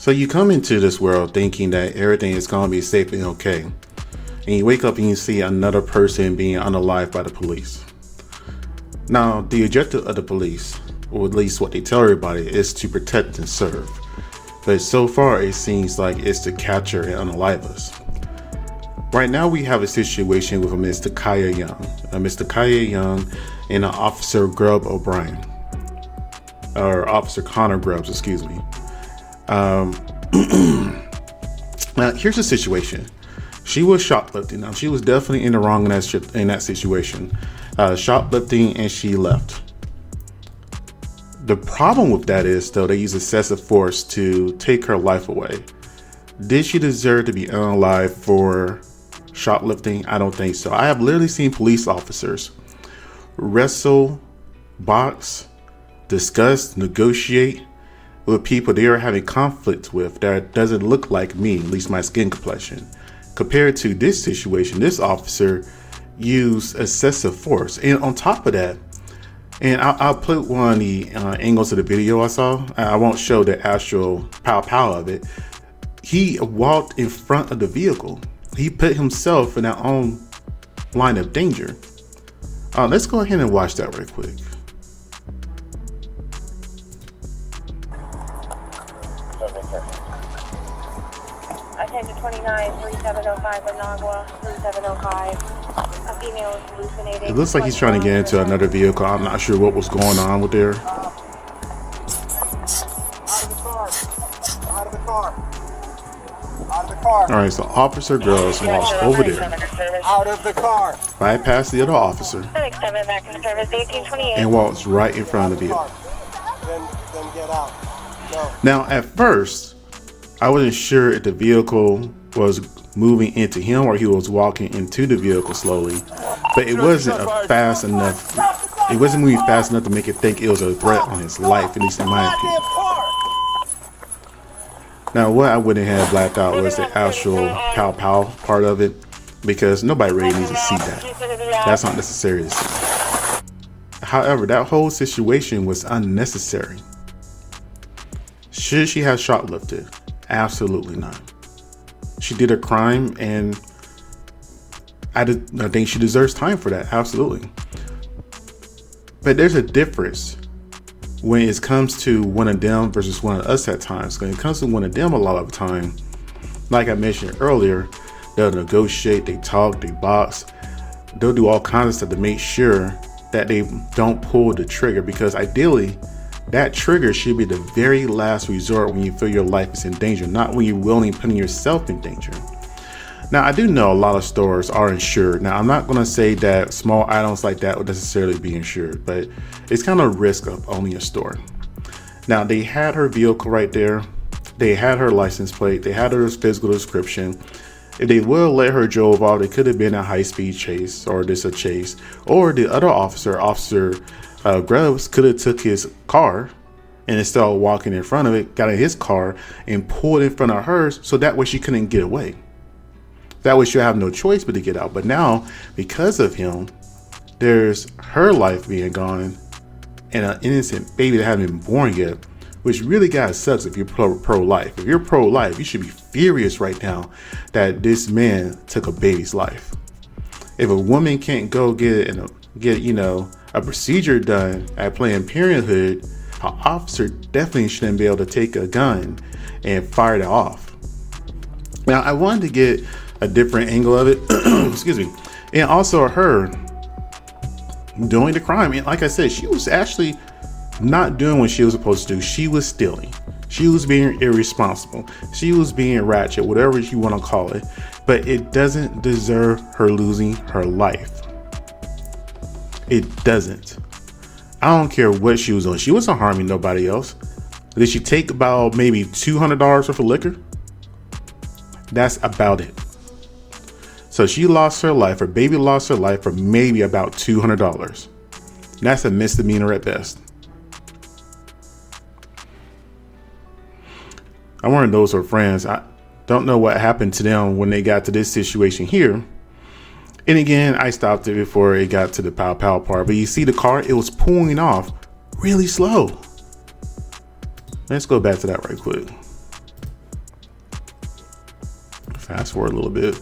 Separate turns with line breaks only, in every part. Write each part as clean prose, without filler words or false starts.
So you come into this world thinking that everything is going to be safe and okay. And you wake up and you see another person being unalived by the police. Now, the objective of the police, or at least what they tell everybody, is to protect and serve. But so far, it seems like it's to capture and unalive us. Right now, we have a situation with a Miss Kaaya Young. Miss Takiya Young and Officer Grub O'Brien. Or Officer Connor Grubs, excuse me. Now, here's the situation. She was shoplifting. Now, she was definitely in the wrong in that situation. Shoplifting, and she left. The problem with that is, though, they use excessive force to take her life away. Did she deserve to be unalived for shoplifting? I don't think so. I have literally seen police officers wrestle, box, discuss, negotiate with people they are having conflict with that doesn't look like me, at least my skin complexion. Compared to this situation, this officer used excessive force. And on top of that, and I'll put one of the angles of the video I saw. I won't show the actual pow of it. He walked in front of the vehicle. He put himself in our own line of danger. Let's go ahead and watch that real quick.
Attention 29, 3705 Managua, 3705. A female is hallucinating.
It looks like he's trying to get into another vehicle. I'm not sure what was going on with there.
Out of the car.
All right, so Officer Grubs walks over there,
Out of the car.
bypass the other officer,
Back in service, 1828.
and walks right in front of the vehicle.
Then get out. No.
Now, at first, I wasn't sure if the vehicle was moving into him or he was walking into the vehicle slowly, but it wasn't fast enough. It wasn't moving fast enough to make it think it was a threat on his life, at least in my opinion. Now, what I wouldn't have blacked out was the actual pow part of it, because nobody really needs to see that. That's not necessary to see. However, that whole situation was unnecessary. Should she have shoplifted? Absolutely not. She did a crime, and I think she deserves time for that. Absolutely. But there's a difference when it comes to one of them versus one of us at times. When it comes to one of them, a lot of the time, like I mentioned earlier, they'll negotiate, they talk, they box, they'll do all kinds of stuff to make sure that they don't pull the trigger, because ideally that trigger should be the very last resort when you feel your life is in danger, not when you're willingly putting yourself in danger. Now, I do know a lot of stores are insured. Now, I'm not going to say that small items like that would necessarily be insured, but it's kind of a risk of owning a store. Now, they had her vehicle right there. They had her license plate. They had her physical description. If they would have let her drove off, it could have been a high-speed chase, or just a chase. Or the other officer, Officer Grubs, could have took his car and instead of walking in front of it, got in his car and pulled in front of hers, so that way she couldn't get away. That way she'll have no choice but to get out. But now, because of him, there's her life being gone and an innocent baby that hasn't been born yet, which really guys sucks if you're pro-life. If you're pro-life, you should be furious right now that this man took a baby's life. If a woman can't go get a procedure done at Planned Parenthood, an officer definitely shouldn't be able to take a gun and fire it off. Now, I wanted to get a different angle of it, excuse me, and also her doing the crime. And like I said, she was actually not doing what she was supposed to do. She was stealing. She was being irresponsible. She was being ratchet, whatever you want to call it. But it doesn't deserve her losing her life. It doesn't. I don't care what she was doing. She wasn't harming nobody else. Did she take about maybe $200 worth of liquor? That's about it. So she lost her life. Her baby lost her life for maybe about $200. That's a misdemeanor at best. I'm one of those who are friends. I don't know what happened to them when they got to this situation here. And again, I stopped it before it got to the pow part. But you see the car, it was pulling off really slow. Let's go back to that right quick. Fast forward a little bit.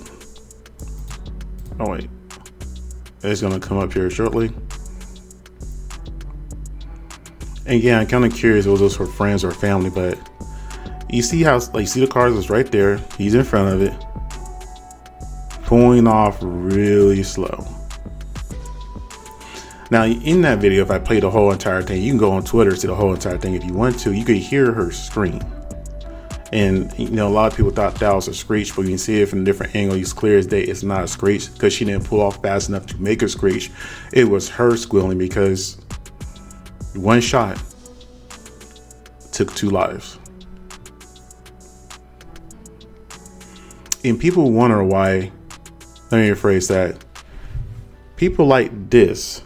Oh wait, it's gonna come up here shortly. And yeah, I'm kind of curious if those were friends or family, but you see how, like, see the cars is right there. He's in front of it, pulling off really slow. Now, in that video, if I play the whole entire thing, you can go on Twitter, see the whole entire thing if you want to. You could hear her scream. And, you know, a lot of people thought that was a screech, but you can see it from a different angle. It's clear as day it's not a screech because she didn't pull off fast enough to make a screech. It was her squealing because one shot took 2 lives. And people wonder why, let me rephrase that. People like this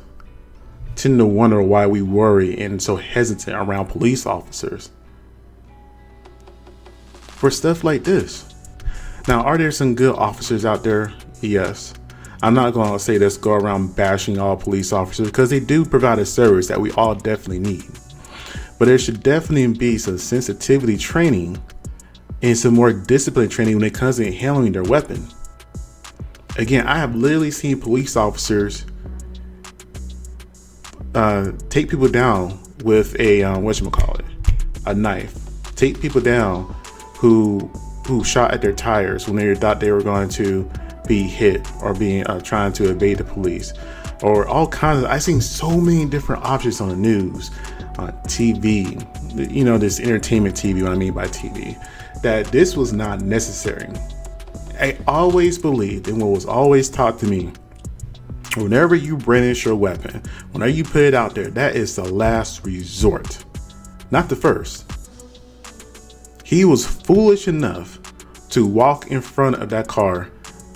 tend to wonder why we worry and so hesitant around police officers for stuff like this. Now, are there some good officers out there? Yes. I'm not going to say let's go around bashing all police officers because they do provide a service that we all definitely need. But there should definitely be some sensitivity training and some more discipline training when it comes to handling their weapon. Again, I have literally seen police officers take people down with a a knife. Take people down who shot at their tires when they thought they were going to be hit or being trying to evade the police, or all kinds of. I've seen so many different options on the news, on TV. You know, this entertainment TV. What I mean by TV, that this was not necessary. I always believed, and what was always taught to me, whenever you brandish your weapon, whenever you put it out there, that is the last resort, not the first. He was foolish enough to walk in front of that car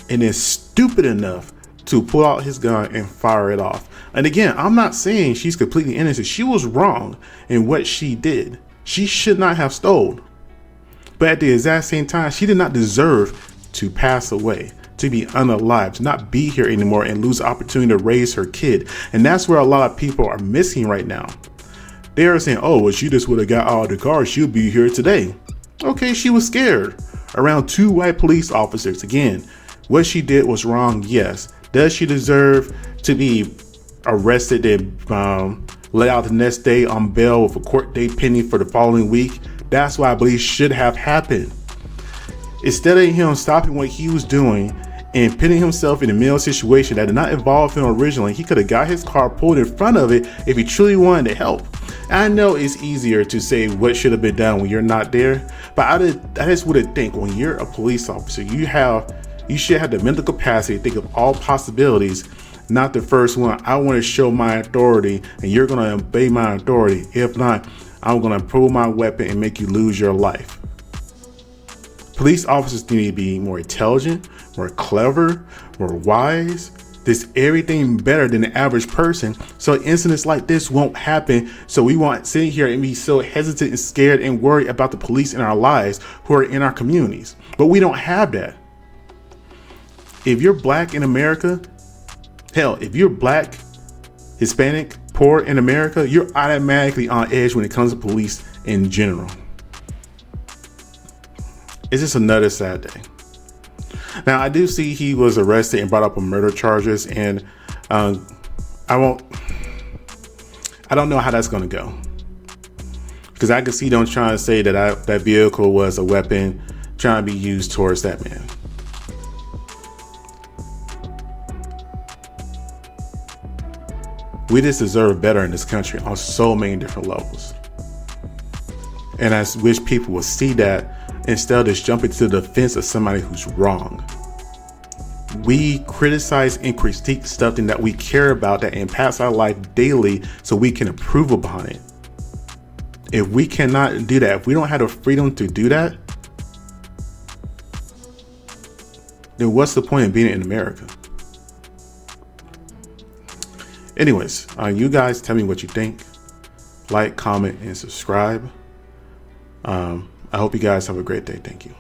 and is stupid enough to pull out his gun and fire it off. And again, I'm not saying she's completely innocent. She was wrong in what she did. She should not have stolen. But at the exact same time, she did not deserve to pass away, to be unalive, to not be here anymore and lose the opportunity to raise her kid. And that's where a lot of people are missing right now. They are saying, oh, well, she just would have got out of the car, she'll be here today. Okay, she was scared around 2 white police officers. Again, what she did was wrong, yes. Does she deserve to be arrested and let out the next day on bail with a court date pending for the following week? That's what I believe should have happened. Instead of him stopping what he was doing and putting himself in a male situation that did not involve him originally, he could have got his car pulled in front of it if he truly wanted to help. I know it's easier to say what should have been done when you're not there, but I just would think when you're a police officer, you should have the mental capacity to think of all possibilities, not the first one. I want to show my authority and you're going to obey my authority. If not, I'm going to pull my weapon and make you lose your life. Police officers need to be more intelligent, more clever, more wise. There's everything better than the average person, so incidents like this won't happen. So we won't sit here and be so hesitant and scared and worried about the police in our lives who are in our communities. But we don't have that. If you're black in America, hell, if you're black, Hispanic, poor in America, you're automatically on edge when it comes to police in general. It's just another sad day. Now, I do see he was arrested and brought up on murder charges, and I don't know how that's going to go, because I can see them trying to say that that vehicle was a weapon trying to be used towards that man. We just deserve better in this country on so many different levels. And I wish people would see that instead of just jumping to the defense of somebody who's wrong. We criticize and critique stuff that we care about that impacts our life daily so we can improve upon it. If we cannot do that, if we don't have the freedom to do that, then what's the point of being in America? Anyways, you guys tell me what you think. Like, comment, and subscribe. I hope you guys have a great day. Thank you.